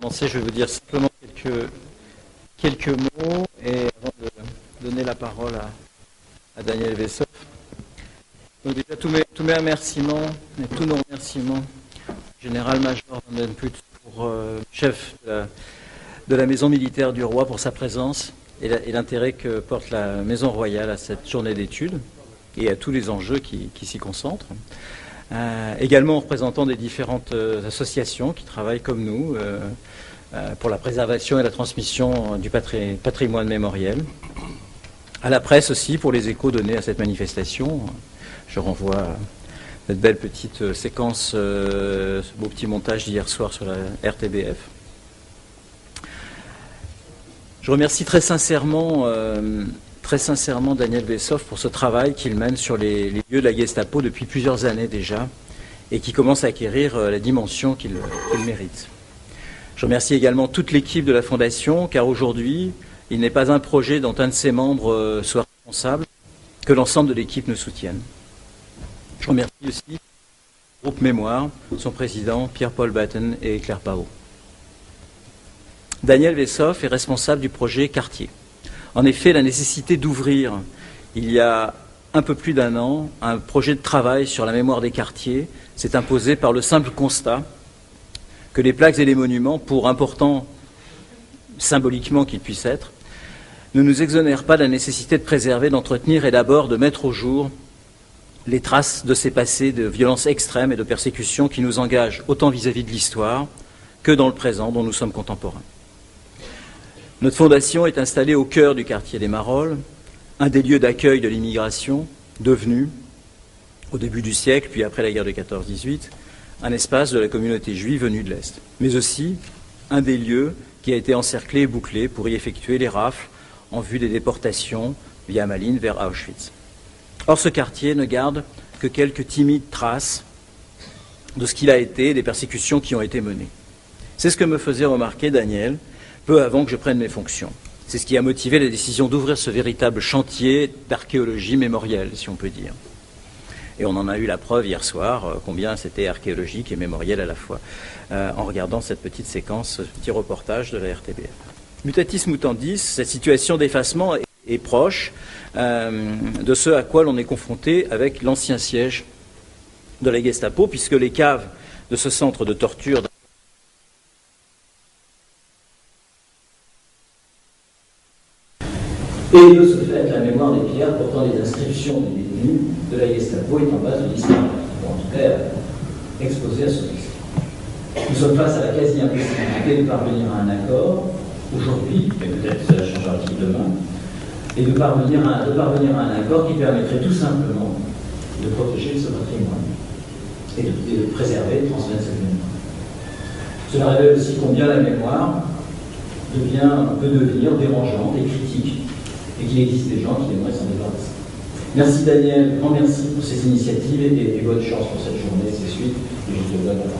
commencer, je vais vous dire simplement quelques mots et avant de donner la parole à Daniel Vessoff. Donc déjà tous mes remerciements et tous nos remerciements, général-major Van den Put, pour chef de la maison militaire du roi, pour sa présence et l'intérêt que porte la maison royale à cette journée d'études et à tous les enjeux qui s'y concentrent. Également aux représentants des différentes associations qui travaillent comme nous pour la préservation et la transmission du patrimoine mémoriel. À la presse aussi pour les échos donnés à cette manifestation. Je renvoie à cette belle petite séquence, ce beau petit montage d'hier soir sur la RTBF. Je remercie très sincèrement Daniel Vessoff pour ce travail qu'il mène sur les lieux de la Gestapo depuis plusieurs années déjà et qui commence à acquérir la dimension qu'il mérite. Je remercie également toute l'équipe de la Fondation car aujourd'hui, il n'est pas un projet dont un de ses membres soit responsable que l'ensemble de l'équipe nous soutienne. Je remercie aussi le groupe Mémoire, son président Pierre-Paul Batten et Claire Pao. Daniel Vessoff est responsable du projet Quartier. En effet, la nécessité d'ouvrir, il y a un peu plus d'un an, un projet de travail sur la mémoire des quartiers s'est imposé par le simple constat que les plaques et les monuments, pour importants symboliquement qu'ils puissent être, ne nous exonèrent pas de la nécessité de préserver, d'entretenir et d'abord de mettre au jour les traces de ces passés de violences extrêmes et de persécutions qui nous engagent autant vis-à-vis de l'histoire que dans le présent dont nous sommes contemporains. Notre fondation est installée au cœur du quartier des Marolles, un des lieux d'accueil de l'immigration, devenu, au début du siècle, puis après la guerre de 14-18, un espace de la communauté juive venue de l'Est, mais aussi un des lieux qui a été encerclé et bouclé pour y effectuer les rafles en vue des déportations via Malines vers Auschwitz. Or, ce quartier ne garde que quelques timides traces de ce qu'il a été et des persécutions qui ont été menées. C'est ce que me faisait remarquer Daniel peu avant que je prenne mes fonctions. C'est ce qui a motivé la décision d'ouvrir ce véritable chantier d'archéologie mémorielle, si on peut dire. Et on en a eu la preuve hier soir, combien c'était archéologique et mémoriel à la fois, en regardant cette petite séquence, ce petit reportage de la RTBF. Mutatis mutandis, cette situation d'effacement est proche de ce à quoi l'on est confronté avec l'ancien siège de la Gestapo, puisque les caves de ce centre de torture et de ce fait, la mémoire des pierres portant les inscriptions des détenus de la Gestapo est en base de l'histoire, ou en tout cas exposée à ce risque. Nous sommes face à la quasi-impossibilité de parvenir à un accord aujourd'hui, mais peut-être cela changera-t-il demain, et de parvenir à un accord qui permettrait tout simplement de protéger ce patrimoine et de préserver et de transmettre cette mémoire. Cela révèle aussi combien la mémoire peut devenir dérangeante et critique, et qu'il existe des gens qui aimeraient s'en débarrasser. Merci Daniel, grand merci pour ces initiatives et bonne chance pour cette journée et ses suites. Et je te donne la parole.